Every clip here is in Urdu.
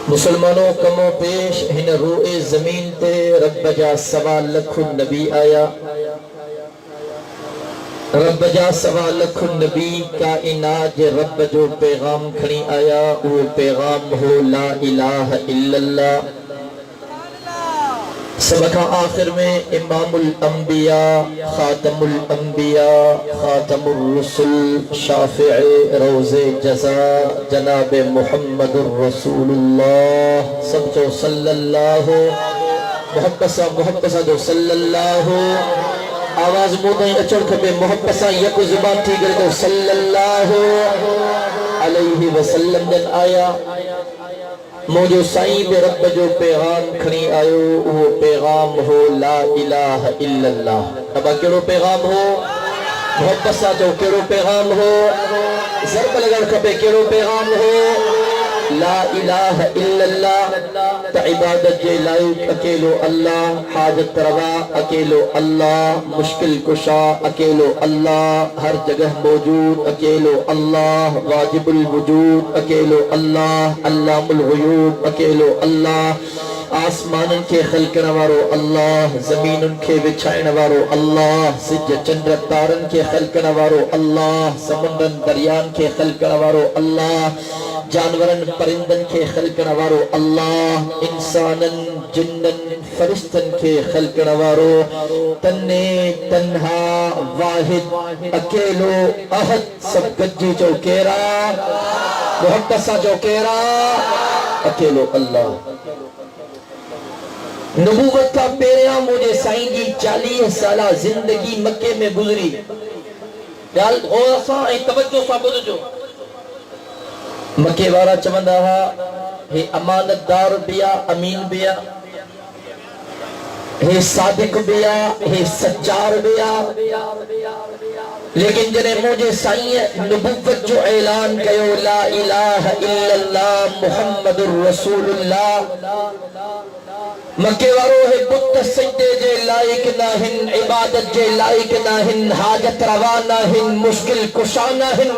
مسلمانوں کمو پیش ہن روئے زمین تے رب جا سوا لکھ نبی آیا، رب جا سوا لکھ نبی کائنات جے رب جو پیغام کھڑی آیا، وہ پیغام ہو لا الہ الا اللہ۔ سبقہ آخر میں امام الانبیاء، خاتم الانبیاء، خاتم الرسل، شافع روز جزا جناب محمد الرسول اللہ سب جو صلی اللہ محبت سا جو صلی اللہ آواز مودیں اچڑ کھپے محبت سا یک زبان تھی گرے جو صلی اللہ علیہ وسلم دن آیا۔ موجو سائیں بے رب جو پیغام کھڑی آئیو، وہ پیغام ہو لا الہ الا اللہ۔ ابا کیڑو پیغام ہو؟ محبت سا جو کیڑو پیغام ہو؟ ضرب لگن کھپے کیڑو پیغام ہو؟ لا الہ الا اللہ۔ تا عبادت جے لائق اکیلو اللہ، حاجت روا اکیلو اللہ، مشکل کشا اکیلو اللہ، ہر جگہ موجود اکیلو اللہ، واجب الوجود اکیلو اللہ، علام الغیوب اکیلو اللہ، آسمانن کے خلق نوارو اللہ، زمینن کے بچھائے نوارو اللہ، سج چندر تارن کے خلق نوارو اللہ، سمندن دریان کے خلق نوارو اللہ، جانورن پرندن کے خلق نوارو اللہ، انسانن جنن فرشتن کے خلق نوارو، تنے تنہا واحد اکیلو احد سب گجی جو کیرا، محبت سا جو کیرا اکیلو اللہ۔ نبوت کا پیریاں مجھے سائیں جی 40 سالہ زندگی مکے میں گزری۔ یال غور سا توجہ سا بدجو مکے وارا چمندہ ہے امانت دار بیا، امین بیا، ہے صادق بیا، ہے سچار بیا، لیکن جنہیں مجھے سائیں نبوت جو اعلان کہو لا الہ الا اللہ محمد الرسول اللہ، مکے وارو ہے بت سجدے جے لائق ناہن، عبادت جے لائق ناہن، حاجت روا ناہن، مشکل کشا ناہن،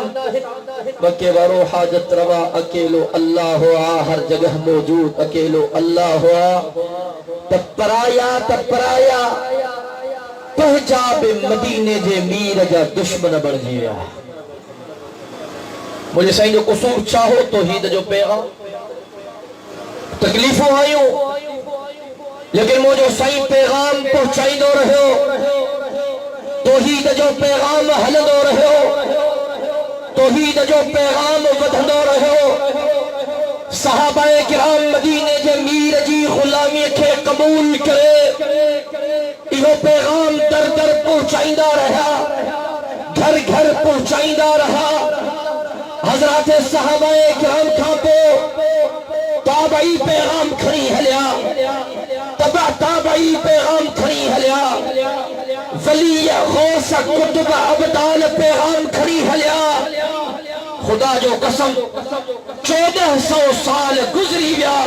مکے وارو حاجت روا اکیلو اللہ ہوا، ہر جگہ موجود اکیلو اللہ ہوا۔ تپرایا پہجاب مدینے جے میر جا دشمن بڑھ گیا۔ مجھے سائیں جو قصور چاہو توحید جو پیغام تکلیفوں آئیوں، لیکن مجھے سائیں پیغام پہنچائی دو رہے ہو، توحید جو پیغام حل دو رہے ہو، توحید جو پیغام ودھ دو رہے ہو۔ صحابہ کرام مدینے جے میر جی غلامی کے قبول کرے، یہ پیغام در در پہنچائیدہ رہا، گھر گھر پہنچائیدہ رہا۔ حضرات صحابہ کرام کھاپو تابعی پیغام کھڑی ہلیا، تبع تابعی پیغام کھڑی ہلیا، ولی غوث کتب عبدال پیغام کھڑی ہلیا۔ خدا جو قسم 1400 سال گزری گیا،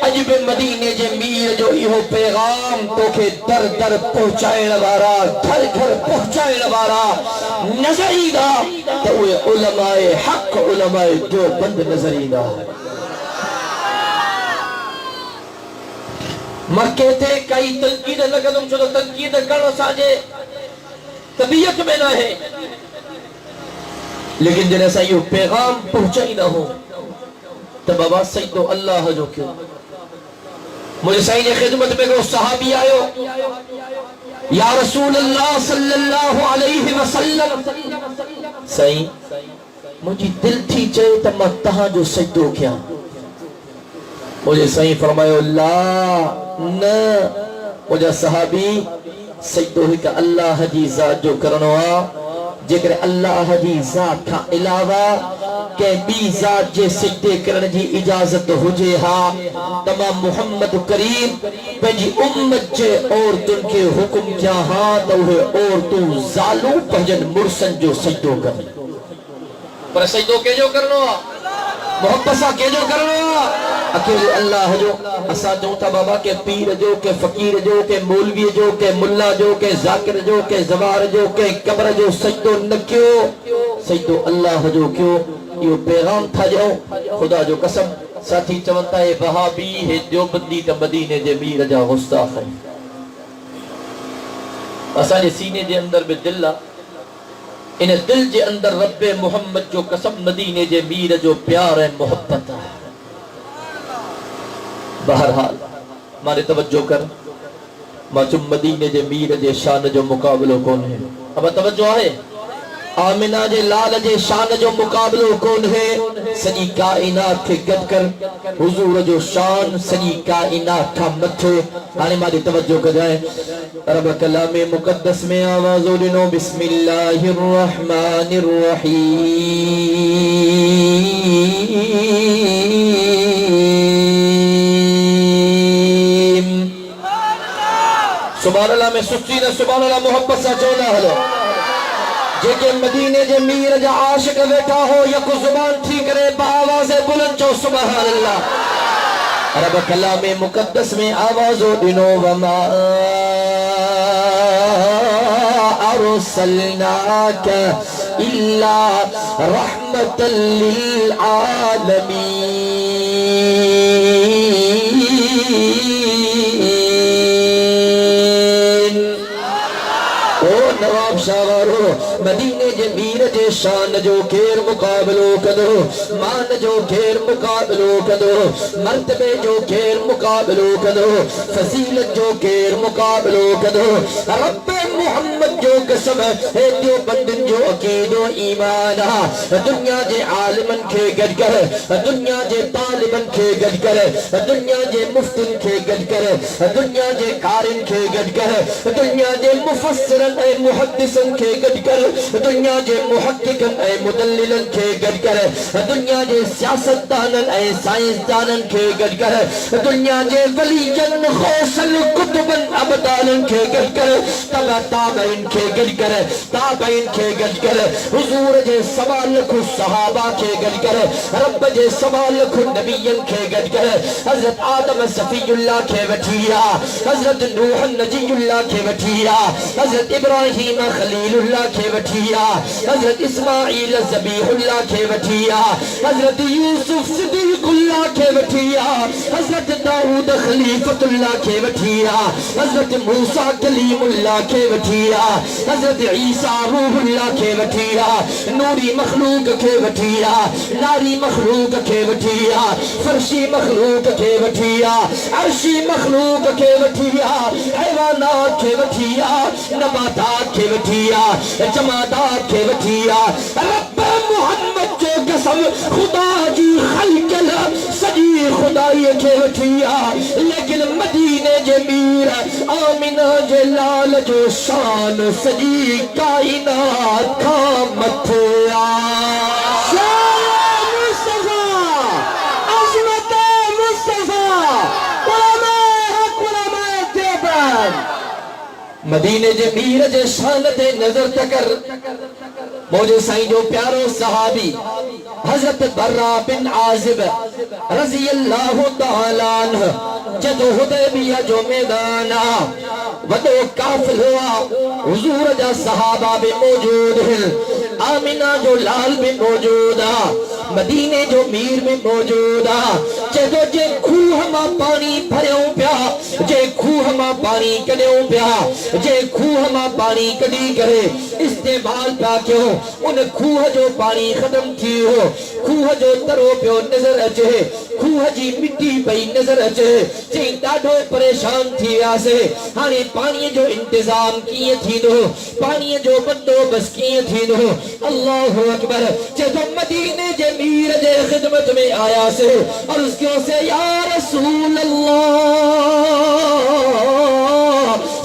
عجب مدینے جے میر جو یہ پیغام تو کہ در در پہنچائے لبارا، گھر گھر پہنچائے لبارا نظری دا، تو وہ علماء حق علماء جو بند نظری دا۔ مکے تھے کئی تنقید لگدم چھو تنقید کرنا ساجے طبیعت میں نہ ہے، لیکن جنہیں سا یہ پیغام پہنچائی نہ ہو تب آواز سید تو اللہ جو کیوں۔ مجھے سائیں نے خدمت میں کہ صحابی آئے یا رسول اللہ صلی اللہ علیہ وسلم، سائیں مجھے دل تھی چاہے تب میں تہاں جو سجدو کیا۔ مجھے سائیں فرمائے اللہ نہ، مجھے صحابی سجدو ہی کہ اللہ جی ذات جو کرنوا، جکر اللہ جی ذات کا علاوہ کہ بی ذات جے سجدے کرن جی اجازت ہو جے ہاں، تمام محمد کریم پہنجی امت جے عورتن کے حکم کیا ہاں، تو ہے عورتوں زالو پہنجن مرسن جو سجدو کرن، پر سجدو کے جو کرنوا محبت سا کے جو کرنوا اکیلے اللہ جو اسا جو تھا بابا کے پیر جو کے فقیر جو کے مولوی جو کے ملا جو کے ذاکر جو کے زوار جو کے قبر جو سجدو نکیو، سجدو اللہ جو کیوں۔ یہ پیغام تھا جو خدا جو قسم ساتھی چونتا ہے وہابی ہے دیوبندی تا مدینے دے میر جا غستاخ ہے اسانے سینے دے اندر بے دلہ انہیں دل جے اندر رب محمد جو قسم مدینے جے میر جو پیار ہے محبت ہے بہرحال مارے توجہ کر ماچم مدینے جے میر جے شان جو مقابلوں کون ہے اب توجہ ہے آمنہ جے لال جے شان جو مقابلوں کون ہے سنی کائنات کے گد کر حضور جو شان سنی کائنات کا متھے آنے ماری توجہ کر جائے رب کلام مقدس میں آوازوں دنو بسم اللہ الرحمن الرحیم سبحان اللہ میں سچی نہ سبحان اللہ محبت سا چونا ہلو جے کہ مدینے جے میر جا عاشق بیٹھا ہو یا کو زبان تھی کرے بآواز بلند چو سبحان اللہ رب کلام مقدس میں آوازوں دنو وما ارسلناک الا رحمت للعالمین نواب شاورو مدینے جے میر جے شان جو کیر مقابلو کدو مان جو کیر مقابلو کدو مرتبے جو کیر مقابلو کدو فضیلت جو کیر مقابلو کدو رب محمد جو قسم ہے دیو بندن جو عقید و ایمان دنیا جے عالمن کے گد کر دنیا جے طالبن کے گد کر دنیا جے مفتن کے گد کر دنیا جے قارن کے گد کر دنیا جے مفسرن اے محدثن کے گد کر دنیا جے محققن اے مدللن کے گد کر دنیا جے سیاستدانن اے سائنسدانن کے گد کر دنیا جے ولیجن خوصل کتبن ابدالن کے گد کر تابعین کے گد کر تابعین کے گد کر حضور جے سوال لکھو صحابہ کے گد کر رب جے سوال لکھو نبیین کے گد کر حضرت آدم صفی اللہ کے وٹھیا حضرت نوح نجی اللہ کے وٹھیا حضرت ابراہیم خلیل اللہ کے وٹھیا حضرت اسماعیل ذبیح اللہ کے وٹھیا حضرت یوسف صدیق اللہ کے وٹھیا حضرت داؤد خلیفت اللہ کے وٹھیا حضرت موسیٰ کلیم اللہ کے وٹھیا حضرت عیسیٰ روح اللہ کے وٹھیا نوری مخلوق کے وٹھیا ناری مخلوق کے وٹھیا فرشی مخلوق کے وٹھیا عرشی مخلوق کے وٹھیا حیوانات کے وٹھیا نباتات کے وٹھیا جمادات کے وٹھیا رب محمد جو قسم خدا جی خلقل سجی خدای کے وٹھیا لیکن مدینے جے میر آمنہ جے لال جو شان سجی کائنات کا متھیا شان مصطفیٰ عظمت مصطفیٰ علماء حق علماء دیوبند مدینے جے میر جے شان تے نظر تکر موجے سائیں جو پیارو صحابی حضرت برہ بن عازب رضی اللہ تعالیٰ عنہ جدو حدیبیہ جو میدانا ودو کافل ہوا حضور جا صحابہ بھی موجود ہیں آمنہ جو لال بھی موجود مدینے جو میر بھی موجود جدو جے کھوہ ماں پانی بھریوں پیا جے کھوہ ماں پانی کڑیوں پیا جے کھوہ ماں پانی کڑی کرے استعمال پیا کیوں ان کھوہ جو پانی ختم تھی ہو کھوہ جو ترو پیو نظر اچھے کھوہ جی مٹی پئی نظر اچھے چین ڈاڈو پریشان تھی آسے ہانے پانی جو انتظام کیے تھی دو پانی جو بندو بس کیے تھی دو اللہ اکبر جدو مدینے جے میر جے خدمت میں آیا سے اور اس کیوں سے یا رسول اللہ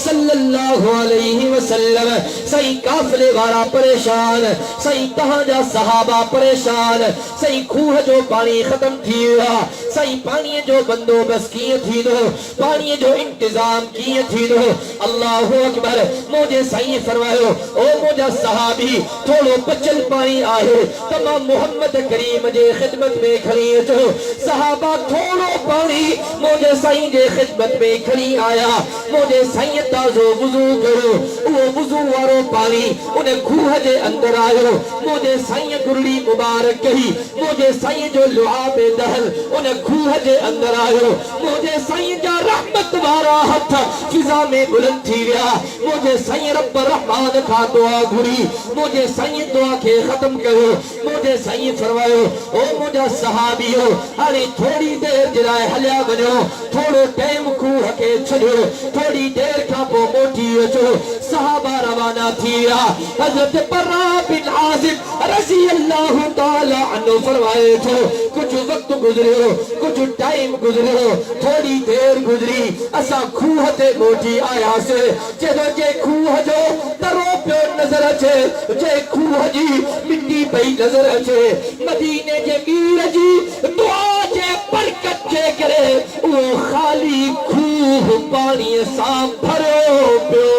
صلی اللہ علیہ وسلم صحیح قافلے وارا پریشان صحیح کہاں جا صحابہ پریشان صحیح کھوہ جو پانی ختم تھی ہوا صحیح پانی جو بندوبست کیے تھی دو پانی جو انتظام کیے تھی دو اللہ اکبر مجھے صحیح فرمائے او مجھے صحابی تھوڑو پچل پانی آئے تمام محمد کریم جے خدمت میں کھڑی جو صحابہ تھوڑو پانی مجھے صحیح جے خدمت میں کھڑی آیا مجھے سائیں تازو وضو کرو وہ وضو وارو پانی انہیں کھوہ دے اندر آئے مجھے سائیں گرڑی مبارک کہی مجھے سائیں جو لعاب دہل انہیں کھوہ دے اندر آئے مجھے سائیں جا رحمت وارا ہتھ فضا میں بلند تھی گیا مجھے سائیں رب رحمان کا دعا گھری مجھے سائیں دعا کے ختم کرو مجھے سائیں فرماؤ او مجھا صحابیو ہری تھوڑی دیر جرائے حلیا بنو تھوڑو ٹیم کوہ کے چھڑو تھوڑی دیر کا پو موٹی اچھو صحابہ روانہ تھیا حضرت برا بن عازب رضی اللہ تعالی عنہ فرمائے تھو کچھ وقت گزرے ہو کچھ ٹائم گزرے ہو تھوڑی دیر گزری اسا کوہ تے موٹی آیا سے جدو جے کوہ جو درو پیو نظر اچھے جے کوہ جی مٹی پئی نظر اچھے مدینے جے میر جی دعا جے برکت جے کرے وہ خالی کوہ پانی ساں بھرو پیو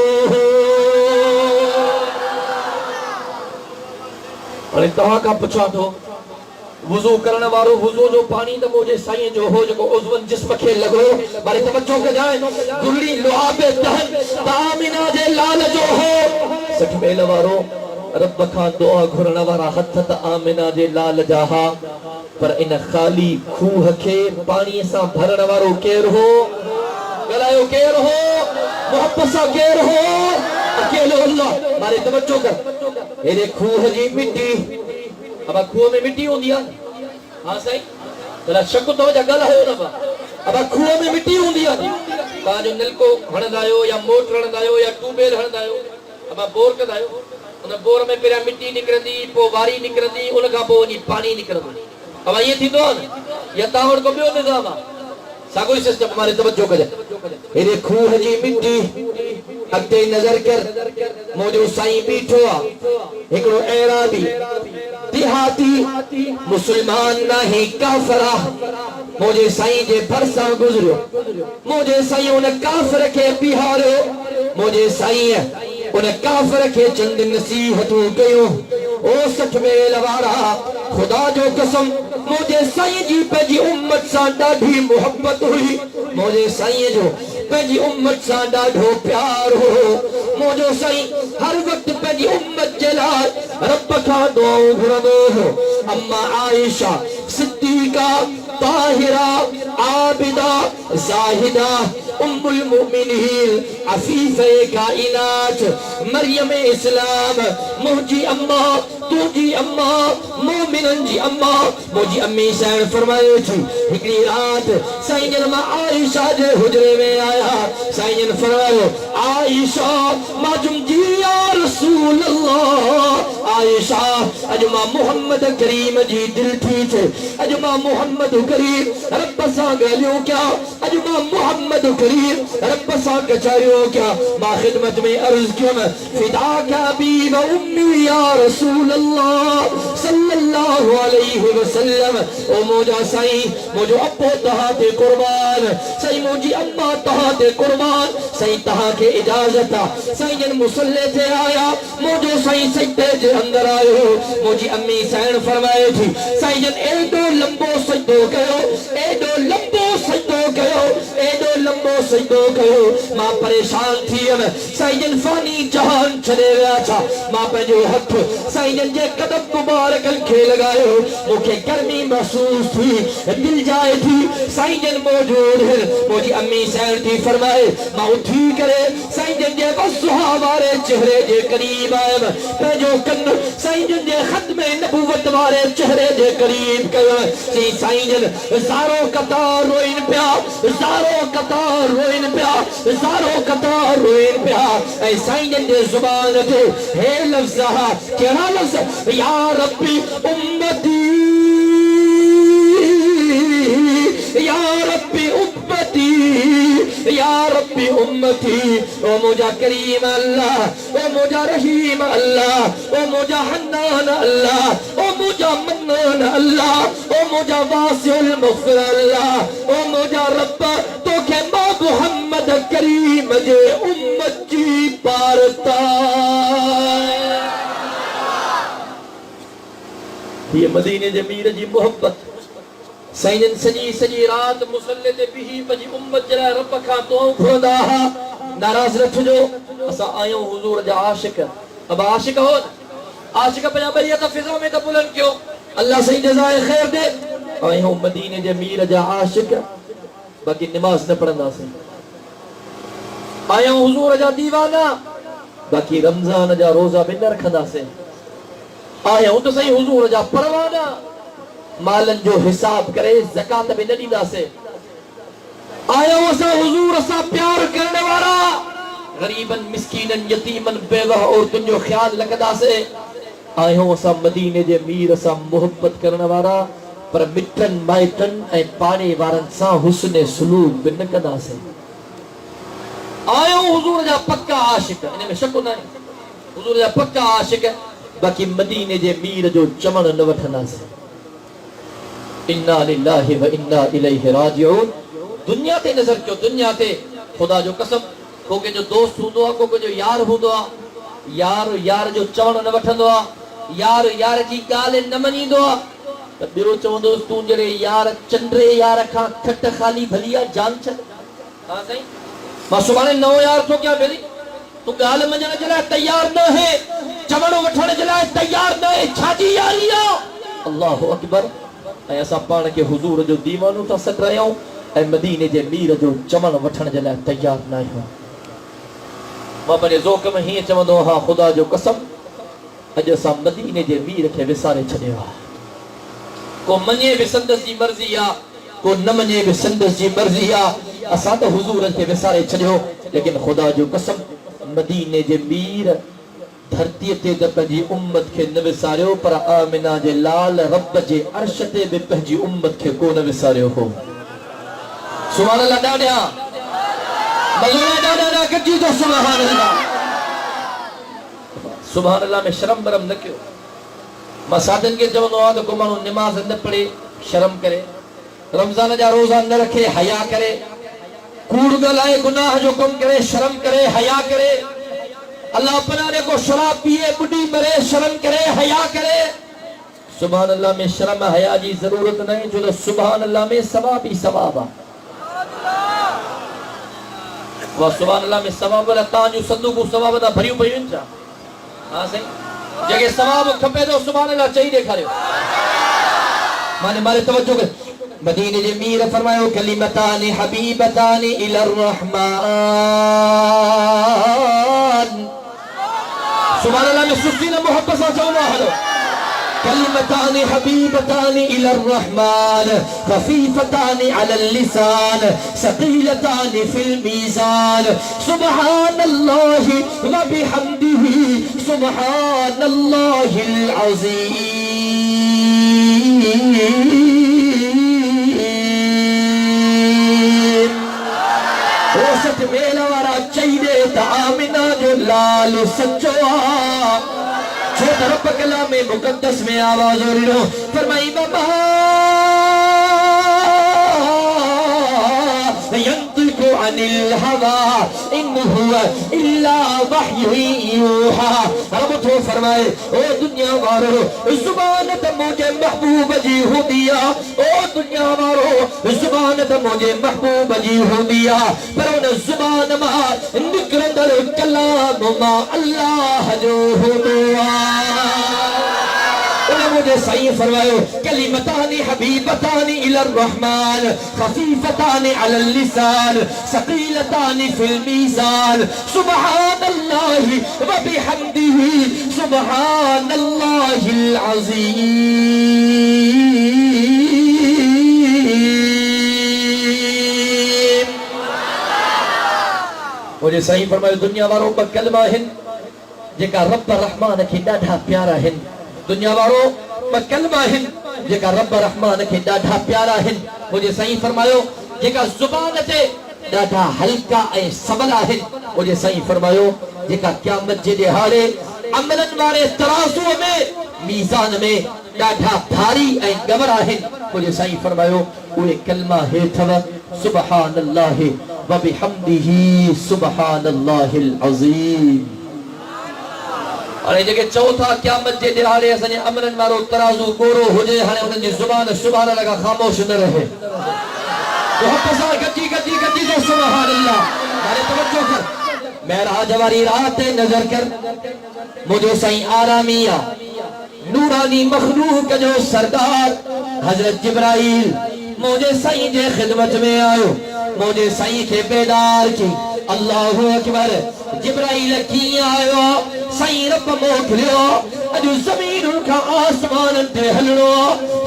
اور انتہا کا پچھا دو وضو کرنے وارو وضو جو پانی دا مجھے سائیں جو ہو جو عضون جسم کے لگو بارے توجہ کے جائیں گرلی لعاب دہن تامنہ جے لال جو ہو سٹھ میں لوارو رب خان دعا گھرنا وارا حد تا آمنہ جے لال جاہا پر ان خالی کوہ کے پانی سا بھرنا وارو کیر ہو گلائیو کیر ہو محبت سا کیر ہو اکیلو اللہ بارے توجہ کر میرے کوہ جی مٹی ابا کھوہ میں مٹی ہوں دیا ہاں صحیح تلا شکو تو وجہ گل ہے نا ابا کھوہ میں مٹی ہوں دیا کہا جو نل کو ہن دایو یا موٹر ہن دایو یا ٹوبیل ہن دایو ابا بور کا دایو ان بور میں پھر مٹی نکردی پو واری نکردی ان کا پو نہیں پانی نکردی ابا یہ تھی دو یا تاوڑ کو بیو نظام ساگوئی سسٹم ہمارے توجہ کرے میرے کھوہ جی مٹی اگتے نظر کر موجو سائیں بیٹھوا ایکڑو اعرابی دیہاتی مسلمان نہیں کافرہ مجھے سائیں جے بھرساں گزرو مجھے سائیں انہیں کافر کے بہارو مجھے سائیں انہیں کافر کے چند نصیحتوں کیوں او سٹھ میں لوارا خدا جو قسم مجھے سائیں جی پہ جی امت سا ڈاڑھی محبت ہوئی مجھے سائیں جو پہ جی امت سا ڈاڑھو پیار ہو مجھے سائیں ہر وقت پہ جی امت جلال رب کا دعاؤں گھردو ہو اما عائشہ صدیقہ طاہرہ عابدہ زاہدہ ام المؤمنین عفیفہ کائنات مریم اسلام مہجی اما تو جی اما مومنن جی اما مجھے امی سین فرمائے تھی ہکڑی رات سائیں جن ماں عائشہ جے حجرے میں آیا سائیں جن فرمائے عائشہ ماجم جی یا رسول اللہ عائشہ اجمع محمد کریم جی دل تھی تھے اجمع محمد کریم رب سا گلیوں کیا اجمع محمد کریم رب سا کچاریوں کیا ما خدمت میں عرض کیوں میں فدا کا بی و امی یا رسول اللہ صلی اللہ علیہ وسلم او موجہ سائیں موجو اپو تہا تے قربان سائیں موجی اما تہا تے قربان سائیں تہا کے اجازتا سائیں جن مسلح تے آیا موجو سائیں سجدے جے اندر آئے ہو موجی امی سائن فرمائے تھی سائیں جن ایڈو لمبو سجدو کہو ایڈو لمبو سجدو کہو ایڈو لمبو سجدو کہو ماں پریشان تھی ہم سائیں جن فانی جہان چھلے گیا تھا ماں پہ جو ہتھ سائیں جن جے قدم مبارک کھے لگائے ہو مکھے گرمی محسوس تھی دل جائے تھی سائیں جن موجود ہے موجی امی سائن تھی فرمائے ماں اٹھی کرے سائیں جن جے بس صحابارے چہرے جے قریب آئے پہ جو کن سائیں جن جے ختم نبوت وارے چہرے جے قریب کرے سائیں جن زارو قطار روئن پیا زارو قطار روئن پیا زارو قطار روئن پیا اے سائیں جن جے زبان تھے ہے لفظہ کیا لفظ یا ربی امتی یا ربی امتی یا ربی امتی او مجھا کریم اللہ او مجھا رحیم اللہ او مجھا حنان اللہ او مجھا منان اللہ او مجھا واسع المغفر اللہ او مجھا رب تو کہ ماں محمد کریم جے امت جی پارتا یہ مدینے جمیر جی محبت سائن سجی سجی رات مسلط بھی پجی امت جلائے رب کا تو گھوڑا ناراض نہ تھجو اسا آیوں حضور جا عاشق اب عاشق ہو عاشق پنجا بریت فضا میں بلند کیوں اللہ صحیح جزائے خیر دے آیوں مدینے جے میر جا عاشق باقی نماز نہ پڑھنا سے آیوں حضور جا دیوانہ باقی رمضان جا روزہ بھی نہ رکھنا سے آیوں تو صحیح حضور جا پروانہ مالن جو حساب کرے زکاة بھی نہ دینا سے آیا وسا حضور اسا پیار کرنے والا غریباً مسکیناً یتیماً بیوہ عورتن جو خیال لکدا سے آیا وسا مدینے جے میر اسا محبت کرنے والا پر مٹن مائٹن اے پانے وارن سا حسن سلوک بن کدا سے آیا حضور جا پکا عاشق انہیں میں شک نہیں حضور جا پکا عاشق ہے باقی مدینے جے میر جو چمن نوٹھنا سے انا للہ و انا الیہ راجعون دنیا تے نظر کیوں دنیا تے خدا جو قسم کو کے جو دوست ہوندو کو جو یار ہوندو یار جو چون نہ وٹھندو یار کی گال نہ منیندو بیرو چوندو تو جڑے یار چنڈرے یار کھا ٹھٹ خالی بھلیا جان چل ہاں صحیح ما سبحان نو یار تو کیا میری تو گال منجن جلا تیار نہ ہے چمن وٹھن جلا تیار نہ ہے چھاجی یاریو اللہ اکبر ایسا پان کے حضور جو دیوانو تا سٹ رہے ہوں اے مدینے جے میر جو چمن وٹھن جلا تیار نہ ہو ماں بنے ذوق میں ہی چمندو ہاں خدا جو قسم اج سا مدینے جے میر کے وسارے چھڑے وا کو منجے بھی سندس جی مرضی یا کو نہ منجے بھی سندس جی مرضی یا اسا تو حضور کے وسارے چھڑے لیکن خدا جو قسم مدینے جے میر دھرتی تے پنجی امت کے نہ وساریو پر آمنہ جے لال رب جے عرش تے بھی پنجی امت کے کو نہ وساریو ہو سبحان اللہ ڈاڈیا مظلوم ڈاڈیا کجی تو سبحان اللہ سبحان اللہ میں شرم برم نہ کیوں مساجد کے جب نواد کو منو نماز نہ پڑھے شرم کرے رمضان جا روزہ نہ رکھے حیا کرے کوڑ گلائے گناہ جو کم کرے شرم کرے حیا کرے اللہ اپنانے کو شراب پیے بڑی مرے شرم کرے حیا کرے سبحان اللہ میں شرم حیا جی ضرورت نہیں جو سبحان اللہ میں ثواب ہی ثواب وہ سبحان اللہ میں ثواب والا تان جو صندوق ثواب دا بھریو پئی انچا ہاں صحیح جگہ ثواب کھپے تو سبحان اللہ چاہیے دیکھا رہے ہو مارے توجہ کر مدینے جے میر فرمائے کلمتان حبیبتان الی الرحمن سبحان اللہ میں سفین محبت سا چاہوں حلو كلمتان حبيبتان إلى الرحمن خفيفتان على اللسان ثقيلتان في الميزان سبحان الله وبحمده سبحان الله العظيم وسط میلا ورا چاہیے تا آمنہ جو لال سچوا چھوٹا رب کلام مقدس میں آواز ہو رہی ہو فرمائی بابا ينطق عن الهوى ان هو الا وحی یوحا رب تو فرمائے او دنیا مارو زبانت مجھے محبوب جی ہو دیا او دنیا مارو زبانت مجھے محبوب جی ہو دیا پر ان زبان مار نکرد کلام ما اللہ جو ہو دیا مجھے صحیح فرمائے کلمتان حبیبتان الی الرحمن خفیفتان علی اللسان ثقیلتان فی المیزان سبحان اللہ وبحمدہ سبحان اللہ العظیم مجھے صحیح فرمائے دنیا واروں پر کلمہ ہن جکا رب الرحمن کی ڈاڈھا پیارا ہن دنیا وارو کلمہ ہن جکا رب رحمان کے ڈاڈھا پیارا ہن مجھے صحیح فرمایو جکا زبان تے ڈاڈھا ہلکا اے سبلا ہن مجھے صحیح فرمایو جکا قیامت جے دہاڑے عملن والے ترازو میں میزان میں ڈاڈھا بھاری اے گورا ہن مجھے صحیح فرمایو وہ کلمہ ہے تھا سبحان اللہ وبحمدہ سبحان اللہ العظیم اور یہ جگہ چوتھا قیامت جے دہاڑے اسنے امرن مارو ترازو گورو ہو جے ہنے انہاں دی زبان سبحان اللہ کا خاموش نہ رہے بہت پسار گجی جو سبحان اللہ مارے توجہ کر معراج واری رات نظر کر مجھے سائیں آرامیہ نورانی مخلوق جو سردار حضرت جبرائیل مجھے سائیں جے خدمت میں آئو مجھے سائیں کے بیدار کی اللہ اکبر جبرائیل کی آئو سائیں رب موکلیو اجو زمین کا آسمان تے ہلنو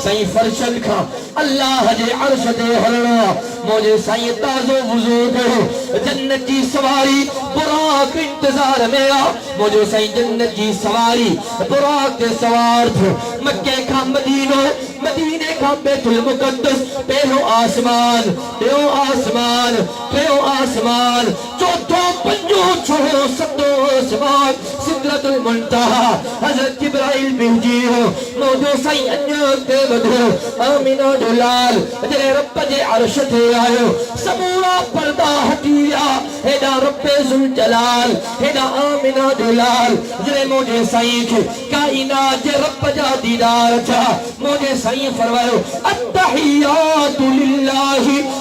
سائیں فرشن کا اللہ جے عرش تے ہلنو مجھے سائیں تازو وضو کرو جنت کی سواری براق انتظار میرا مجھے سائیں جنت کی سواری براق کے سوار تھو مکہ کا مدینہ مدینے کا بیت المقدس پہلو آسمان پیو آسمان پیو آسمان چوتھو پنجو چھوڑو ستو آسمان سدرت المنتہا حضرت جبرائیل بھیجی ہو موجو سائیں انجام دے بدھو آمینہ دلال جلے رب جے عرش تے آئے سمورا پردہ ہٹیا ہیڈا رب ذوالجلال ہیڈا آمینہ دلال جلے موجے سائیں کے کائنات جے رب جا دیدار تھا موجے سائیں فرمائے التحیات للہ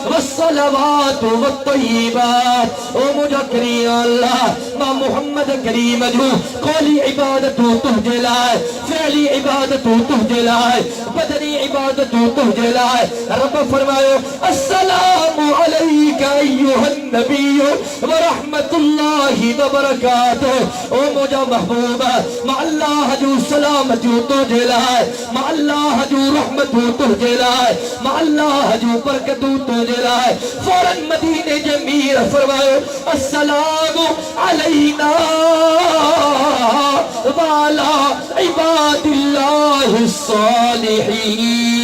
والصلوات والطیبات او مجھا کریم اللہ ما محمد کریم جو قولی عبادتو تہجے لائے فعلی عبادتو تہجے لائے بدنی عبادتو تہجے لائے رب فرمائے السلام علیکہ ایوہ النبی ورحمت اللہ وبرکاتہ او مجھا محبوبہ ما اللہ جو سلامتی تہجے لائے ما اللہ جو رحمتو تہجے لائے ما اللہ جو برکتو تہجے لائے فوراں مدینہ جمیر فرمائے السلام علینا وعلا عباد اللہ الصالحین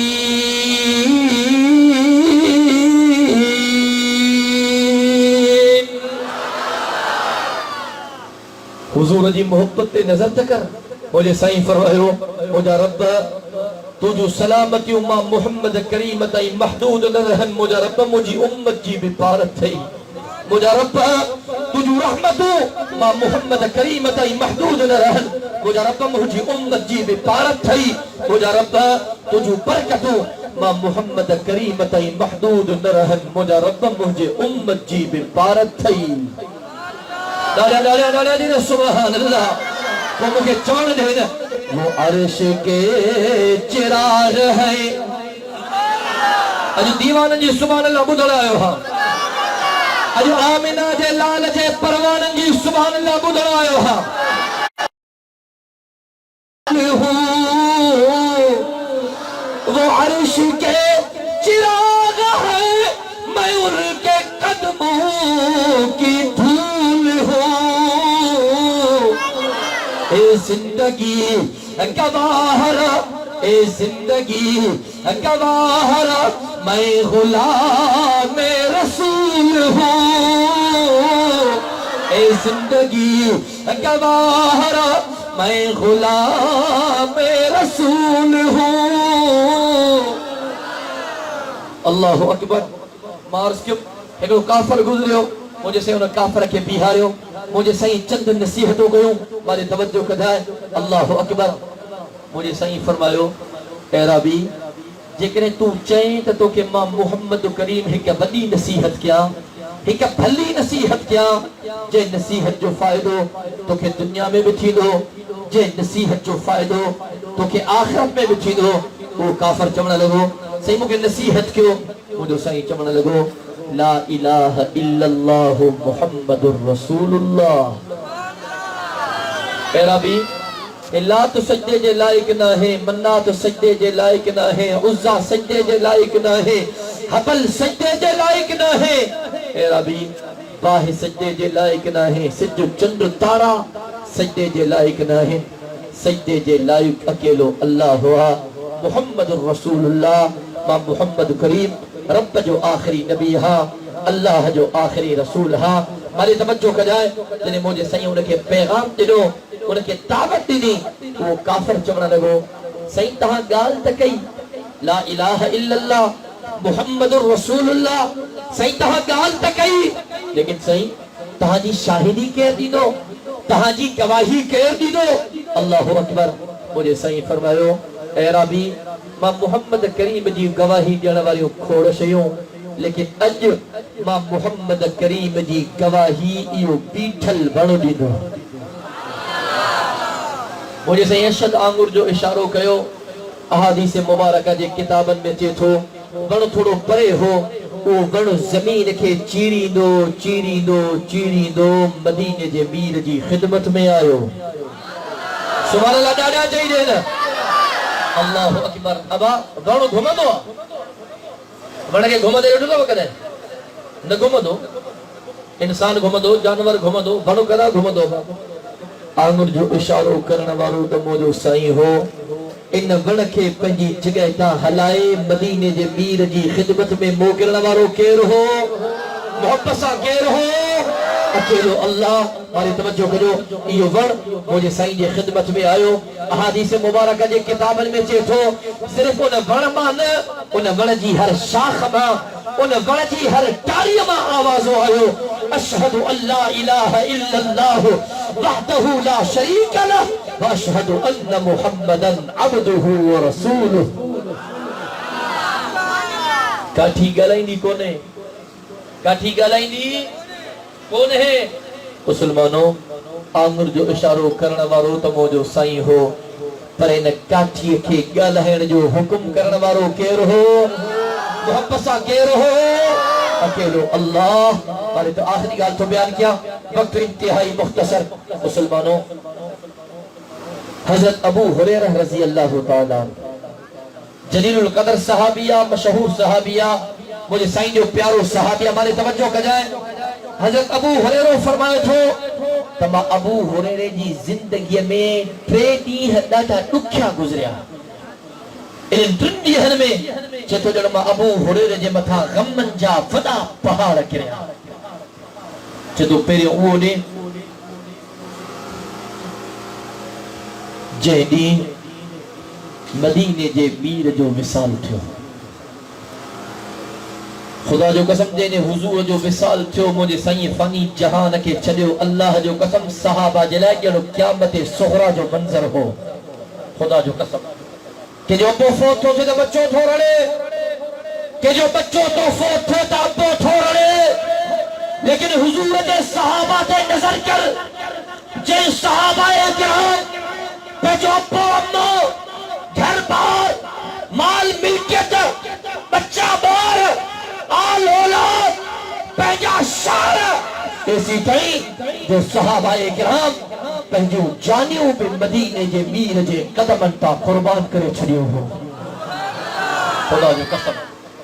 حضور جی محبت نظر تکر مجھے سائیں فرمائے ہو مجھا رب تجھو سلامتی امام محمد کریم تائی محدود نرہن مجھا رب مجھے امت جی بپارت تھئی مجھا رب تجھو رحمتو امام محمد کریم تائی محدود نرہن مجھا رب مجھے امت جی بپارت تھئی مجھا رب تجھو برکتو امام محمد کریم تائی محدود نرہن مجھا رب مجھے امت جی بپارت تھئی ڈالیا ڈالیا ڈالیا دینا سبحان اللہ وہ مجھے چون دینا وہ عرش کے چراغ ہے اجو دیوانن جی سبحان اللہ بدھڑ آئے ہاں اجو آمینہ جے لال جے پروانن جی سبحان اللہ بدھڑ آئے ہاں وہ عرش کے چراغ ہے میں ان کے قدموں کی دھول ہوں اے زندگی گواہر اے زندگی گواہر میں غلام رسول ہوں اے زندگی گواہر میں غلام رسول ہوں اللہ اکبر مارس کیوں ایک کافر گزرے ہو مجھے سے انہیں کافر کے بیہارے ہو مجھے سائیں چند نصیحت ہو گئے ہوں مارے توجہ کدھائے اللہ اکبر مجھے سائیں فرمائے ہو اے رابی جیکنے تو چاہیں تو کہ ماں محمد کریم ایک بڑی نصیحت کیا ایک بھلی نصیحت کیا جے نصیحت جو فائدو تو کہ دنیا میں بھی تھی دو جے نصیحت جو فائدو تو کہ آخرت میں بھی تھی دو وہ کافر چمنا لگو صحیح مجھے نصیحت کیوں مجھے صحیح چمنا لگو لا الہ الا اللہ محمد الرسول اللہ اے ربی اللہ تو سجدے جے لائق نہ ہے منا تو سجدے جے لائق نہ ہے عزا سجدے جے لائق نہ ہے حبل سجدے جے لائق نہ ہے اے ربی باہ سجدے جے لائق نہ ہے سجد چندر تارا سجدے جے لائق نہ ہے سجدے جے لائق اکیلو اللہ ہوا محمد الرسول اللہ ما محمد کریم رب جو آخری نبی ہاں اللہ جو آخری رسول ہاں مارے توجہ کا جائے جنہیں مجھے صحیح انہیں کے پیغام دنو انہیں کے دعوت دینی وہ کافر چمنا لگو صحیح تہاں گال تکی لا الہ الا اللہ محمد الرسول اللہ صحیح تہاں گال تکی لیکن صحیح تہاں جی شاہدی کہہ دینو تہاں جی گواہی کہہ دینو اللہ اکبر مجھے صحیح فرمائیو اے ربی ماں محمد کریم جی گواہی دینے والی کھوڑ شیوں لیکن اج ماں محمد کریم جی گواہی ایو بیٹھل بڑو دیدو مجھے صحیح ارشد آنگر جو اشارو کہو احادیث مبارکہ جے کتابن میں چے تھو بڑو تھوڑو پرے ہو وہ بڑو زمین کے چیری دو مدینے جے میر جی خدمت میں آئو سبحان اللہ ڈاڑا چاہیے دینا اللہ اکبر ابا بڑو گھوما دو بڑا کے گھوما دے رہو وقت ہے نہ گھوما دو انسان گھوما دو جانور گھوما دو بڑو کدا گھوما دو آنگر جو اشارو کرنا وارو دمو جو سائیں ہو ان وڑ کے پنجی جگہ تا ہلائے مدینے جے میر جی خدمت میں موکلنا وارو کیر ہو محبت سا کیر ہو اکیلو اللہ ہماری توجہ کرو یہ وڑ مجھے سائیں جے خدمت میں آئو احادیث مبارکہ جے کتابن میں چیتھو صرف ان وڑ مان ان وڑ جی ہر شاخ ماں ان وڑ جی ہر ٹاری ماں آوازو آئو اشہد اللہ الہ الا اللہ وحدہ لا شریک لہ واشہد ان محمدًا عبدہ ورسولہ کاٹھی گلائیں دی کونے کاٹھی گلائیں دی کون ہے مسلمانوں آنگر جو اشارو کرنا وارو تمو جو سائیں ہو پر ان کاٹھی کے گلہن جو حکم کرنا وارو کیر ہو محبت سا کیر ہو اکیلو اللہ ہمارے تو آخری گال تو بیان کیا وقت انتہائی مختصر مسلمانوں حضرت ابو ہریرہ رضی اللہ تعالیٰ جلیل القدر صحابیہ مشہور صحابیہ مجھے سائیں جو پیارو صحابیہ ہمارے توجہ کا جائے حضرت ابو ہریرہ فرمائے تھو تما ابو ہریرہ جی زندگی میں ٹریڈی حداتا ڈکھیا گزریا ان ٹرنڈی ہن میں چھتو جڑما ابو ہریرہ جے متھا غمن جا وڈا پہاڑ کریا چھتو پیرے اوہ نے جے ڈی مدینے جے میر جو مثال تھو خدا جو قسم دینے حضور جو مثال تھو مجھے سائیں فانی جہان کے چلیو اللہ جو قسم صحابہ جلائے گیا قیامت صغرا جو منظر ہو خدا جو قسم کہ جو ابو فوت ہو تو بچوں تھو رڑے کہ جو بچوں تو فوت تھے تو ابو تھو رڑے لیکن حضور دے صحابہ دے نظر کر جن صحابہ کرام پہ جو ابو امو گھر بار مال ملکیت بچہ بار آل اولاد پہنجا شار ایسی کہیں جو صحابہ کرام پہنجو جانیوں پہ مدینے جے میر جے قدمن تا قربان کرے چھڑیوں ہو خدا جو قسم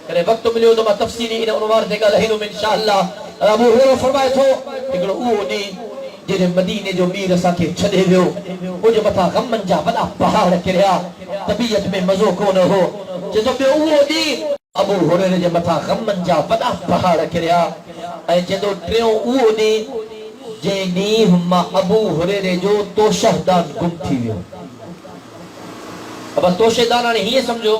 کرے وقت ملیو تو میں تفصیلی انہیں عنوار دے گا لہنوں میں انشاءاللہ ابو ہریرہ فرمائے تھو کہ اوہ نے جنہیں مدینے جو میر اسا کے چھڑے ہوئے وہ جو مطا غمن جا بنا پہاڑ کریا طبیعت میں مزو کو نہ ہو جیسو پہ اوہ دی ابو ہریرہ جے متھا غمن جا وڈا پہاڑ کریا اے جدو ٹریوں اوہ نے جے نی ہما ابو ہریرہ جو توشہ دان گم تھی ویو اب توشہ دانا نے ہی سمجھو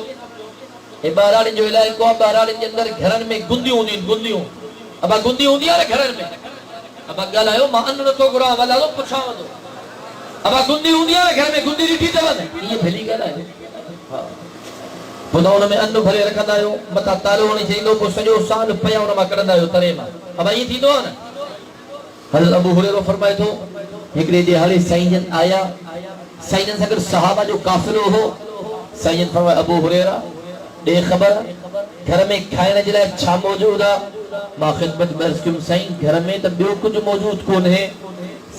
اے بہرحال جو علاقے کو بہرحال کے اندر گھرن میں گندیوں اب گندیوں دیا رہے گھرن میں اب گل آئے ماں انو تو گرا والا دو پچھاو دو اب گندیوں دیا رہے گھر میں گندی ریٹھی دے یہ بھلی گل آئے خدا انہوں میں انو بھلے رکھا دائیو مطا تالو ہونی چاہیے لوگو سجو سال پیا انہوں میں کرن دائیو ترے ماں اب یہ تھی دو آنا حضرت ابو ہریرہ فرمائے تو ایک دے حالے سائنجن آیا سائنجن سے اگر صحابہ جو کافلو ہو سائنجن فرمائے ابو ہریرہ دے خبر گھر میں کھائے نہ جلائے چھا موجود ہے ماں خدمت مرز کیوں سائن گھر میں تب بیو کچھ موجود کون ہے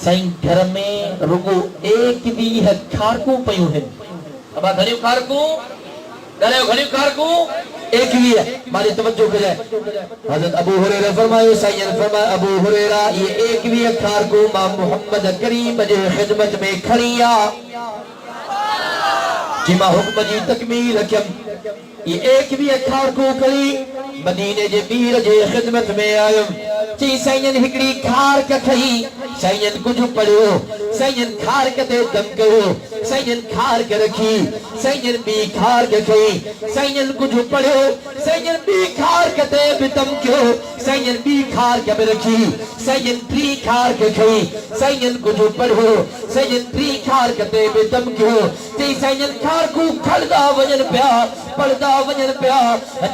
سائن گھر میں رگو ایک بھی ہے کھارکوں پیوں ہیں اب گھڑیوں کھارکوں گھڑیوں کھارکوں ایک بھی ہے ہماری توجہ کرے حضرت ابو ہریرہ فرمائے سائن فرمائے ابو ہریرہ یہ ایک بھی ہے کھارکوں ماں محمد کریم جے خدمت میں کھڑیا جی ماں حکم جی تکمیل کم یہ ایک بھی اکھار کو کری مدینے جے میر جے خدمت میں آئیم چی سائنین ہکڑی کھار کا کھئی سائنین کچھ پڑھو سائنین کھار کا دے دم کرو سائنین کھار کا رکھی سین بی کھار کے کھئی سین کچھ پڑھو سین بی کھار کے تے بتم کیوں سین بی کھار کے برکھی سین پری کھار کے کھئی سین کچھ پڑھو سین پری کھار کے تے بتم کیوں تی سین کھار کو کھڑدا وجن پیا پڑھدا وجن پیا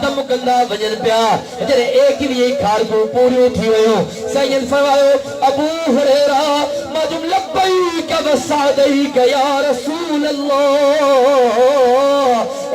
دم کندا وجن پیا جڑے ایک بھی ایک کھار کو پوری تھی ویو سین فرمایا ابو ہریرہ مجم لبیک وسعدیک یا رسول اللہ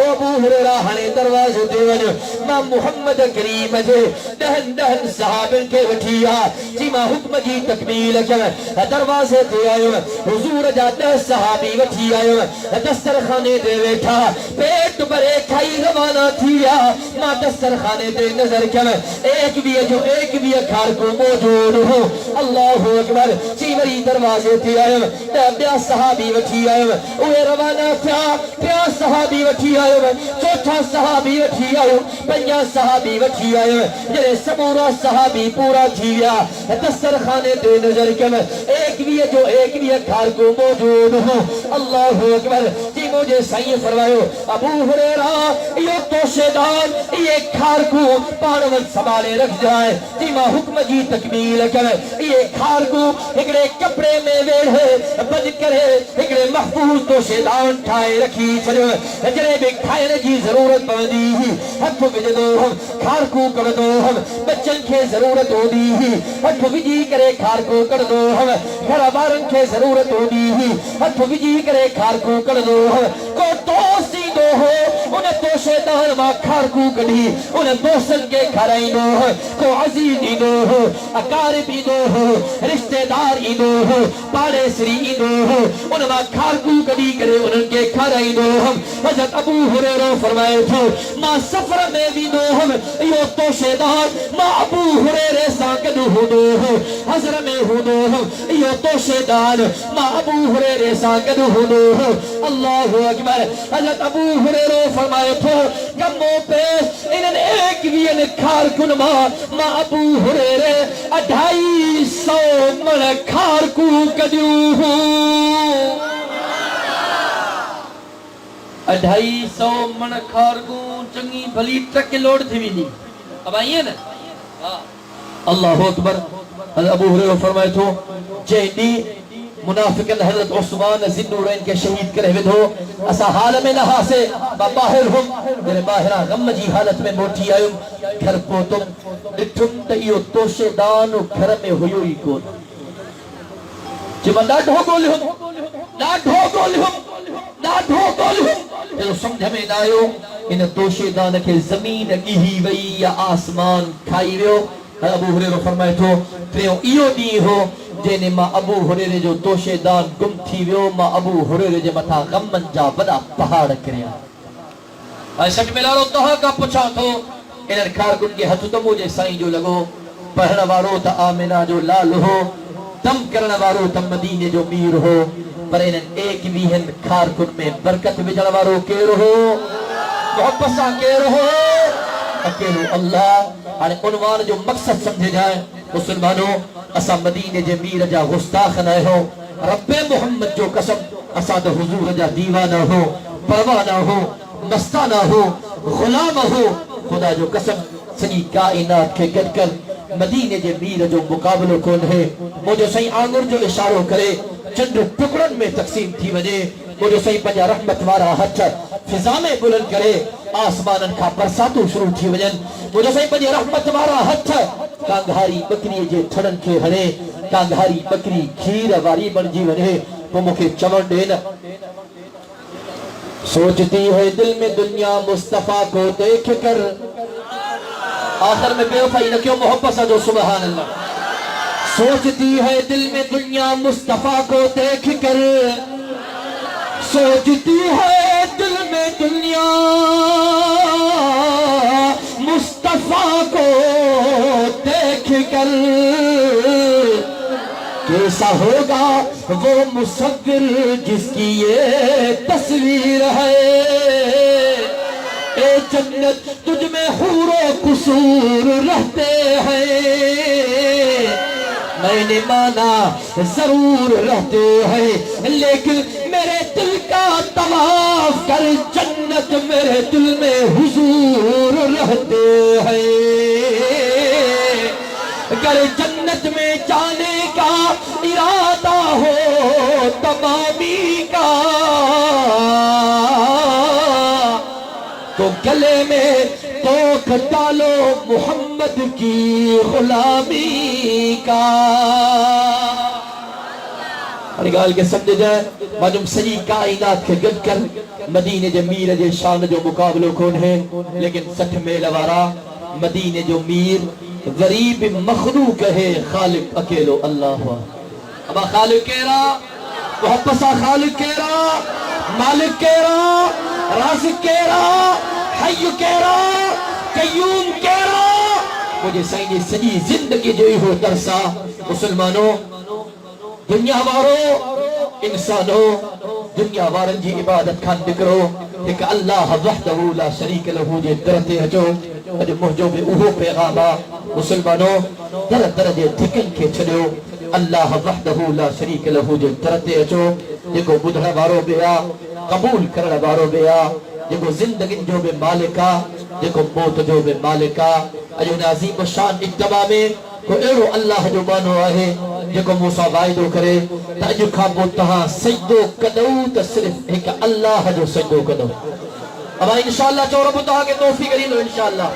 ابو ہریرہ ہنے دروازے دیون ماں محمد کریم جے دہن دہن صحابن کے وٹھیا جی ماں حکم جی تکمیل کر دروازے دے آئے حضور جا 10 صحابی وٹھی آئے دسترخانے دے بیٹھا پیٹ برے کھائی روانہ تھیا ماں دسترخانے دے نظر کر ایک بھی کھار کو موجود ہو اللہ اکبر چی بری دروازے دے آئے بیا صحابی وٹھی آئے اوے روانہ تھیا بیا صحابی وٹھی آئے چوتھا صحابی وٹھی آئے پنجا صحابی وٹھی آئے جنہیں سمورا صحابی پورا تھیا دسترخانے دے نظر کر ایک بھی کھار کو موجود ہو اللہ اکبر جی مجھے صحیح فرمائیو ابو ہریرہ یہ توشے دان یہ کھار کو پانوت سنبھالے رکھ جائے جی ماں حکم جی تکمیل کر یہ کھار کو ایکڑے کپڑے میں ویڑھے بج کرے ایکڑے محفوظ توشے دان ٹھائے رکھی چھڑو جنہیں بھی کھائنے جی ضرورت پوندی ہی ہتھ وجدو ہم کھار کو کر دو ہم بچن کے ضرورت ہو دی ہی ہتھ وجی کرے کھار کو کر دو ہم گھر بارن کے ضرورت ہو دی ہی ہتھ وجی کرے کھار کو کر دو ہم کو توسی دو ہو انہیں توشے دان ماں کھار کو کڑی انہیں دوسن کے کھرائی دو ہو کو عزیزی دو ہو اقاربی دو ہو رشتہ دار ای دو ہو پاڑے سری ای دو ہو انہیں ماں کھار کو کڑی کرے انہیں کے کھرائی دو ہم حضرت ابو ہریرہ فرمائے تھو ماں سفر میں بھی دو ہم یہ توشے دان ماں ابو ہریرہ ساکد ہو دو ہو حضر میں ہو دو ہم یہ توشے دان ماں ابو ہریرہ ساکد ہو دو ہو اللہ اکبر حضرت ابو ہریرہ فرمائے تھو کمو پیس انہوں نے ایک بھی کھار کن ماں ابو ہریرہ 250 من کھار کو کدیو ہو 250 من کھار کو چنگی بھلی ٹرک لوڈ تھی بھی نہیں اب آئیے نا اللہ اکبر حضرت ابو ہریرہ فرمائے تھو جہدی منافقن حضرت عثمان ذنورین کے شہید کرے ہوئے دھو اسا حال میں نہا سے باہر ہم میرے باہرہ غم جی حالت میں موٹی آئیم گھر پوتم ڈٹھم تئیو توشے دانو گھر میں ہوئی کو جب ڈاڈھو گولی ہم تو سمجھ میں نائیو ان توشے دان کے زمین گیہی وئی یا آسمان کھائی ویو ابو ہریرہ فرمائے تو پریو ایو دی ہو جینے ماں ابو ہریرہ جو توشے دان گم تھی ویو ماں ابو ہریرہ جے متھا غمن جا بڑا پہاڑ کریا ایسک ملارو تہا کا پچھا تو انہر کھار گن کے ہتھ تو مجھے سائیں جو لگو پہنا وارو تا آمنہ جو لال ہو دم کرنا وارو تا مدینے جو میر ہو پر انہن ایک بھی ہن کھار گن میں برکت بجڑ وارو کیر ہو محبت سا کیر ہو اکیلو اللہ آنے عنوان جو مقصد سمجھے جائے مسلمانوں اسا مدینے جے میر جا غستاخ نہ ہو رب محمد جو قسم اسا دا حضور جا دیوانہ ہو پروانہ ہو مستانہ ہو غلام ہو خدا جو قسم سنی کائنات کے گڑ کر مدینے جے میر جو مقابلہ کون ہے مجھے صحیح آنگر جو اشاروں کرے چند ٹکڑن میں تقسیم تھی وجہ مجھے صحیح پنجا رحمت وارا حج فضا میں بلند کرے آسمانن کا برساتو شروع تھی وجہ مجھے صحیح پنجا رحمت وارا حج کانگھاری بکری جے تھڑن کے ہنے کانگھاری بکری کھیر واری بن جی وجہ وہ مکھے چمن دین سوچتی ہے دل میں دنیا مصطفیٰ کو دیکھ کر آخر میں بے وفائی نہ کیوں محبت سا جو سبحان اللہ سوچتی ہے دل میں دنیا مصطفیٰ کو دیکھ کر سوچتی ہے دل میں دنیا مصطفیٰ کو دیکھ کر کیسا ہوگا وہ مصور جس کی یہ تصویر ہے اے جنت تجھ میں حور و قصور رہتے ہیں میں نے مانا ضرور رہتے ہیں لیکن میرے دل کا طواف کر جنت میرے دل میں حضور رہتے ہیں اگر جنت میں جانے کا ارادہ ہو تمامی کا تو گلے میں توک ڈالو محمد کی غلامی کا گال کے سمجھے جائے مجھم سری کائنات کے گد کر مدینہ جو میر جو شان جو مقابلوں کون ہے لیکن سٹھ میں لوارا مدینہ جو میر غریب مخلوق ہے خالق اکیلو اللہ ہوا ابا خالق کہہ رہا محبسہ خالق کہہ رہا مالک کہہ رہا رازق کہہ رہا حی کہہ رہا قیوم کہہ رہا مجھے سائنی سجی زندگی جو ہی ہو ترسا مسلمانوں دنیا وارو انسانوں دنیا وارن جی عبادت کھان بکرو ایک اللہ وحدہ لا شریک لہو جے درتے ہجو اج مہجو میں اوہو پیغاما مسلمانوں در جے دھکن کے چھڑیو اللہ وحدہ لا شریک لہو جے درتے ہجو جیکو بدھڑا بارو بیا قبول کرنا بارو بیا جیکو زندگی جو بے مالکا جیکو موت جو بے مالکا اجو نازیم شان اجتماع میں کو ایرو اللہ جو مانو آئے جیکو موسیٰ وائدو کرے تاجو کھابو تہاں سجدو کدو تا صرف ایک اللہ جو سجدو کدو اب انشاءاللہ چورا بتہا کے توفیق کریں لو انشاءاللہ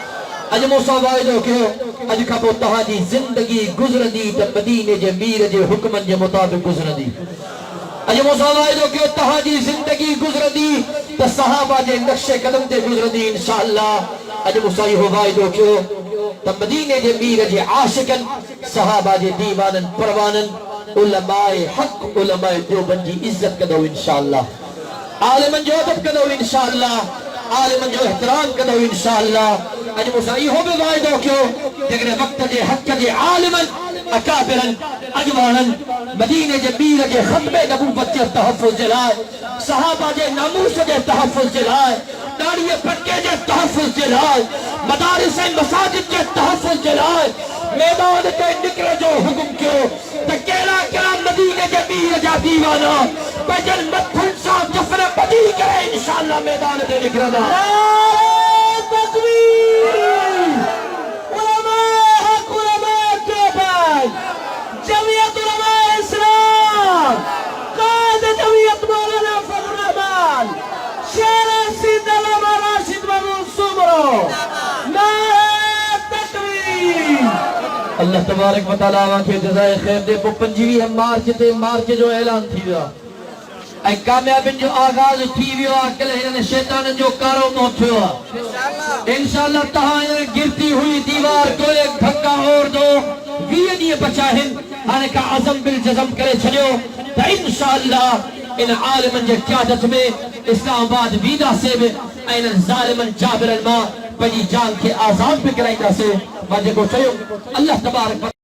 اج موسیٰ وائدو کہو اج کھابو تہاں دی زندگی گزر دی تا مدینے جے میر جے حکمن جے مطابق گزر دی اج موسیٰ وائدو کہو تہاں دی زندگی گزر دی تا صحابہ جے نقش قدم تے گزر دی انشاءاللہ اج موسیٰ وائدو کہو تا مدینے جے میر جے عاشقن صحابہ جے دیوانن پروانن علماء حق علماء دیوبند جی عزت کدو انشاءاللہ عالمن جو عدب کدو انشاءاللہ عالمن جو احترام کدو انشاءاللہ اج موسیٰ ہو بے وائدو کیوں دیکھنے وقت جے حق جے عالمن اکابرن اجوانن مدینہ جے میر جے ختم نبوت جے تحفظ جلائے صحابہ جے ناموس جے تحفظ جلائے داڑی پٹکے جے تحفظ جلائے مدارس مساجد جے تحفظ جلائے میدان کے نکلے جو حکم کیوں تکیلا کرام مدینہ جے میر جا دیوانا بجن مدھن صاحب جفر بدی کرے انشاءاللہ میدان دے نکلنا نعرہ تکبیر علماء حق علماء دیوبند جمعیت علماء اسلام قائد جمعیت مولانا فضل الرحمن شیر سید علامہ راشد منصور نعرہ تکبیر اللہ تبارک و تعالیٰ آمان کے جزائے خیر دے پو پنجیوی ہم مارچ جو اعلان تھی گا اے کامیابین جو آغاز تھی بھی ہو آکل ہے شیطان جو کارو موت ہوا انشاءاللہ تہاں گرتی ہوئی دیوار کو ایک دھکا اور دو ویڈی بچاہن آنے کا عظم بالجزم کرے چھڑیو تا انشاءاللہ ان عالمن جے قیادت میں اسلام آباد ویدہ سے میں این ظالمن جابر الماء پنی جان کے آزاد بکرائیں دا سے مجھے کو چاہیو اللہ تبارک